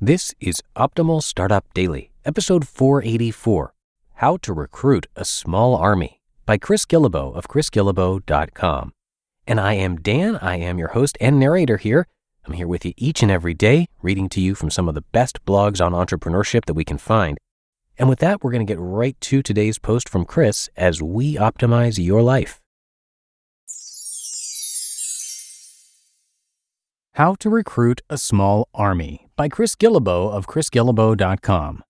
This is Optimal Startup Daily, episode 484, How to Recruit a Small Army by Chris Guillebeau of chrisguillebeau.com. And I am Dan. I am your host and narrator here. I'm here with you each and every day, reading to you from some of the best blogs on entrepreneurship that we can find. And with that, we're going to get right to today's post from Chris as we optimize your life. How to Recruit a Small Army by Chris Guillebeau of chrisguillebeau.com.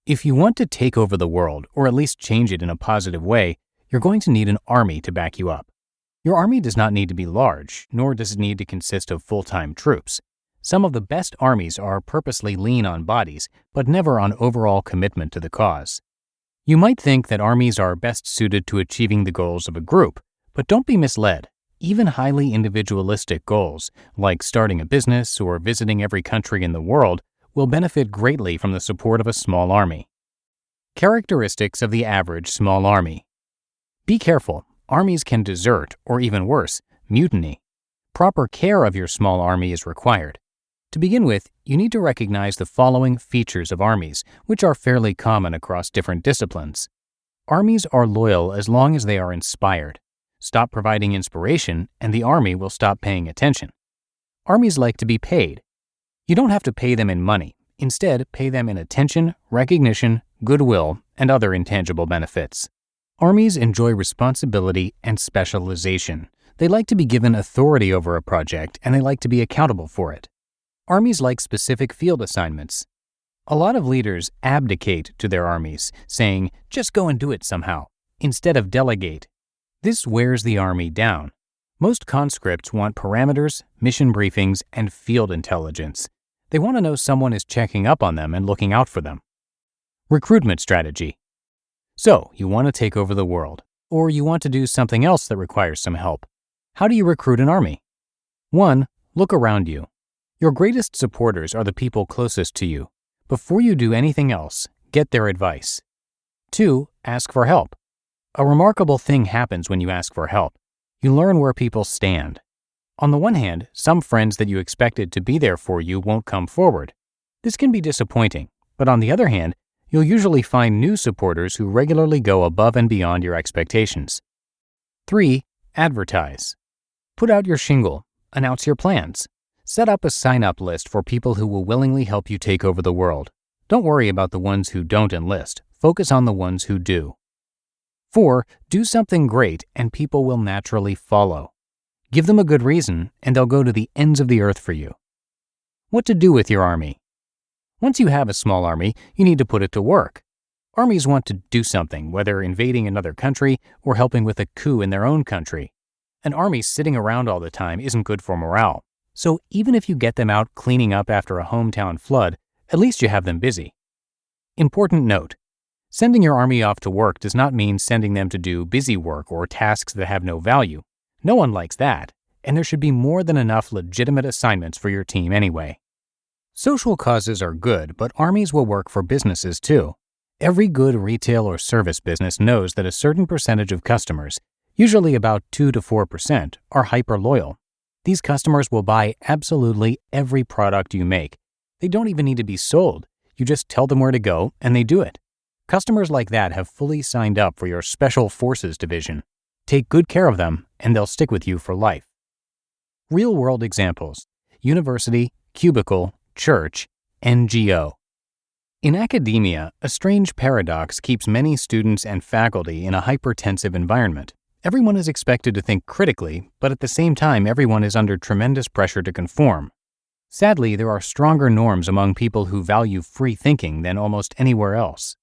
If you want to take over the world, or at least change it in a positive way, you're going to need an army to back you up. Your army does not need to be large, nor does it need to consist of full-time troops. Some of the best armies are purposely lean on bodies, but never on overall commitment to the cause. You might think that armies are best suited to achieving the goals of a group, but don't be misled. Even highly individualistic goals, like starting a business or visiting every country in the world, will benefit greatly from the support of a small army. Characteristics of the average small army. Be careful. Armies can desert, or even worse, mutiny. Proper care of your small army is required. To begin with, you need to recognize the following features of armies, which are fairly common across different disciplines. Armies are loyal as long as they are inspired. Stop providing inspiration, and the army will stop paying attention. Armies like to be paid. You don't have to pay them in money. Instead, pay them in attention, recognition, goodwill, and other intangible benefits. Armies enjoy responsibility and specialization. They like to be given authority over a project, and they like to be accountable for it. Armies like specific field assignments. A lot of leaders abdicate to their armies, saying, "Just go and do it somehow," instead of delegate. This wears the army down. Most conscripts want parameters, mission briefings, and field intelligence. They want to know someone is checking up on them and looking out for them. Recruitment strategy. So, you want to take over the world, or you want to do something else that requires some help. How do you recruit an army? 1. Look around you. Your greatest supporters are the people closest to you. Before you do anything else, get their advice. 2. Ask for help. A remarkable thing happens when you ask for help. You learn where people stand. On the one hand, some friends that you expected to be there for you won't come forward. This can be disappointing, but on the other hand, you'll usually find new supporters who regularly go above and beyond your expectations. 3. Advertise. Put out your shingle. Announce your plans. Set up a sign-up list for people who will willingly help you take over the world. Don't worry about the ones who don't enlist. Focus on the ones who do. 4. Do something great and people will naturally follow. Give them a good reason and they'll go to the ends of the earth for you. What to do with your army? Once you have a small army, you need to put it to work. Armies want to do something, whether invading another country or helping with a coup in their own country. An army sitting around all the time isn't good for morale. So even if you get them out cleaning up after a hometown flood, at least you have them busy. Important note. Sending your army off to work does not mean sending them to do busy work or tasks that have no value. No one likes that, and there should be more than enough legitimate assignments for your team anyway. Social causes are good, but armies will work for businesses too. Every good retail or service business knows that a certain percentage of customers, usually about 2 to 4%, are hyper-loyal. These customers will buy absolutely every product you make. They don't even need to be sold. You just tell them where to go, and they do it. Customers like that have fully signed up for your Special Forces division. Take good care of them, and they'll stick with you for life. Real-world examples: university, cubicle, church, NGO. In academia, a strange paradox keeps many students and faculty in a hypertensive environment. Everyone is expected to think critically, but at the same time, everyone is under tremendous pressure to conform. Sadly, there are stronger norms among people who value free thinking than almost anywhere else.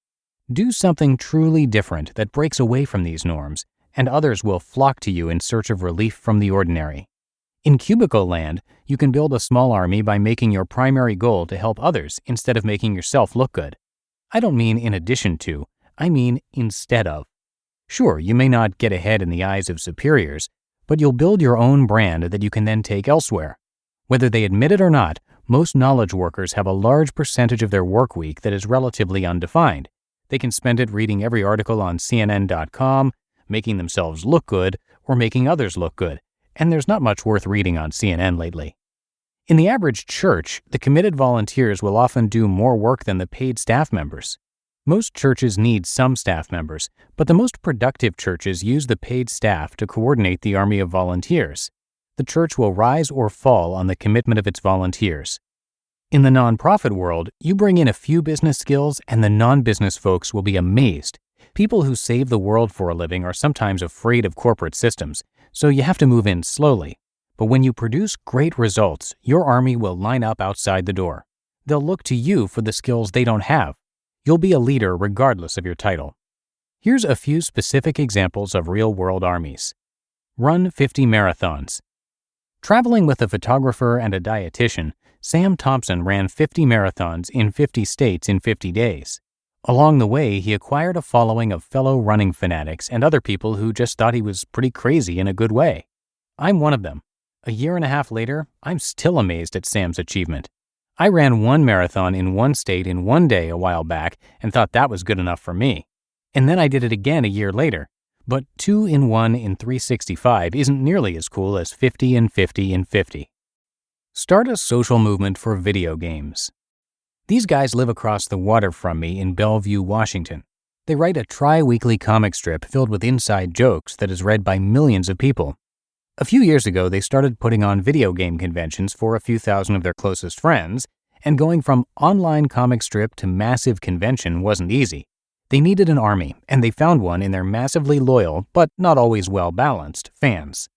Do something truly different that breaks away from these norms, and others will flock to you in search of relief from the ordinary. In cubicle land, you can build a small army by making your primary goal to help others instead of making yourself look good. I don't mean in addition to, I mean instead of. Sure, you may not get ahead in the eyes of superiors, but you'll build your own brand that you can then take elsewhere. Whether they admit it or not, most knowledge workers have a large percentage of their work week that is relatively undefined. They can spend it reading every article on CNN.com, making themselves look good, or making others look good, and there's not much worth reading on CNN lately. In the average church, the committed volunteers will often do more work than the paid staff members. Most churches need some staff members, but the most productive churches use the paid staff to coordinate the army of volunteers. The church will rise or fall on the commitment of its volunteers. In the nonprofit world, you bring in a few business skills and the non-business folks will be amazed. People who save the world for a living are sometimes afraid of corporate systems, so you have to move in slowly. But when you produce great results, your army will line up outside the door. They'll look to you for the skills they don't have. You'll be a leader regardless of your title. Here's a few specific examples of real-world armies. Run 50 marathons. Traveling with a photographer and a dietitian, Sam Thompson ran 50 marathons in 50 states in 50 days. Along the way, he acquired a following of fellow running fanatics and other people who just thought he was pretty crazy in a good way. I'm one of them. A year and a half later, I'm still amazed at Sam's achievement. I ran one marathon in one state in one day a while back and thought that was good enough for me. And then I did it again a year later. But 2 in 1 in 365 isn't nearly as cool as 50 in 50 in 50. Start a social movement for video games. These guys live across the water from me in Bellevue, Washington. They write a tri-weekly comic strip filled with inside jokes that is read by millions of people. A few years ago, they started putting on video game conventions for a few thousand of their closest friends, and going from online comic strip to massive convention wasn't easy. They needed an army, and they found one in their massively loyal, but not always well-balanced, fans.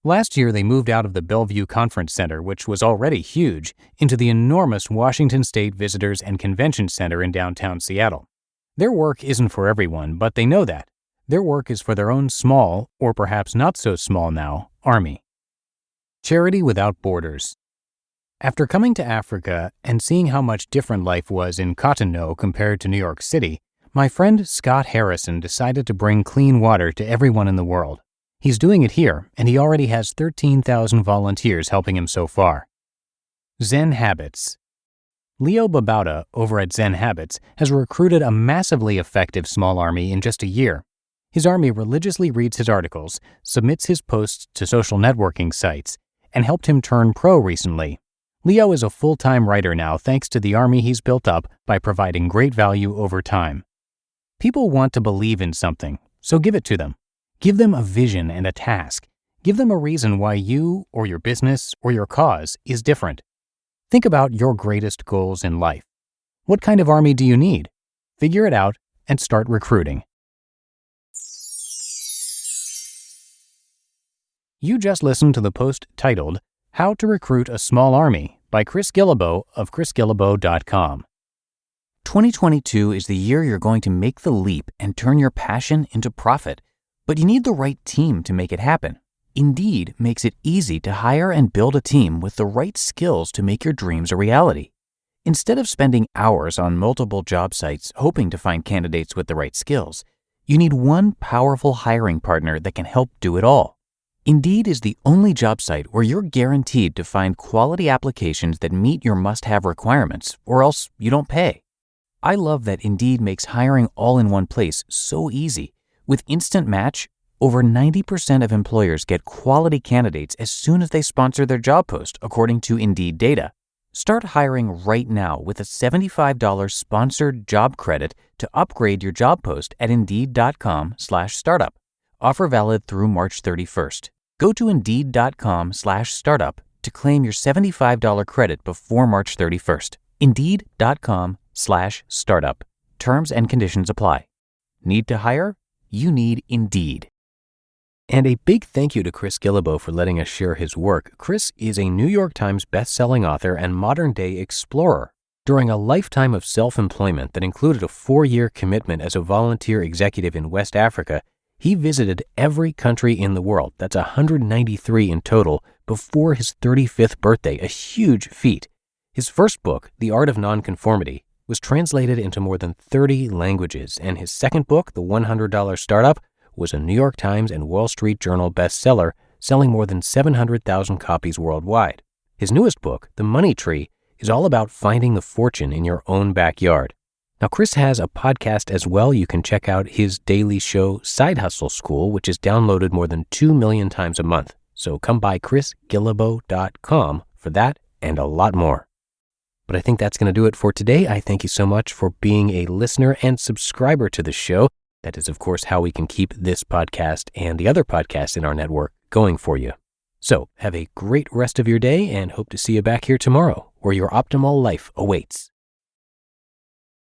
Last year, they moved out of the Bellevue Conference Center, which was already huge, into the enormous Washington State Visitors and Convention Center in downtown Seattle. Their work isn't for everyone, but they know that. Their work is for their own small, or perhaps not so small now, army. Charity Without Borders. After coming to Africa and seeing how much different life was in Cotonou compared to New York City, my friend Scott Harrison decided to bring clean water to everyone in the world. He's doing it here, and he already has 13,000 volunteers helping him so far. Zen Habits. Leo Babauta over at Zen Habits has recruited a massively effective small army in just a year. His army religiously reads his articles, submits his posts to social networking sites, and helped him turn pro recently. Leo is a full-time writer now thanks to the army he's built up by providing great value over time. People want to believe in something, so give it to them. Give them a vision and a task. Give them a reason why you, or your business, or your cause is different. Think about your greatest goals in life. What kind of army do you need? Figure it out and start recruiting. You just listened to the post titled, How to Recruit a Small Army by Chris Guillebeau of chrisguillebeau.com. 2022 is the year you're going to make the leap and turn your passion into profit, but you need the right team to make it happen. Indeed makes it easy to hire and build a team with the right skills to make your dreams a reality. Instead of spending hours on multiple job sites hoping to find candidates with the right skills, you need one powerful hiring partner that can help do it all. Indeed is the only job site where you're guaranteed to find quality applications that meet your must-have requirements, or else you don't pay. I love that Indeed makes hiring all in one place so easy. With Instant Match, over 90% of employers get quality candidates as soon as they sponsor their job post, according to Indeed data. Start hiring right now with a $75 sponsored job credit to upgrade your job post at Indeed.com/startup. Offer valid through March 31st. Go to Indeed.com/startup to claim your $75 credit before March 31st. Indeed.com/startup. Terms and conditions apply. Need to hire? You need Indeed. And a big thank you to Chris Guillebeau for letting us share his work. Chris is a New York Times best-selling author and modern-day explorer. During a lifetime of self-employment that included a 4-year commitment as a volunteer executive in West Africa, he visited every country in the world, that's 193 in total, before his 35th birthday, a huge feat. His first book, The Art of Nonconformity, was translated into more than 30 languages, and his second book, The $100 Startup, was a New York Times and Wall Street Journal bestseller, selling more than 700,000 copies worldwide. His newest book, The Money Tree, is all about finding the fortune in your own backyard. Now, Chris has a podcast as well. You can check out his daily show, Side Hustle School, which is downloaded more than 2 million times a month. So come by chrisguillebeau.com for that and a lot more. But I think that's going to do it for today. I thank you so much for being a listener and subscriber to the show. That is, of course, how we can keep this podcast and the other podcasts in our network going for you. So have a great rest of your day and hope to see you back here tomorrow, where your optimal life awaits.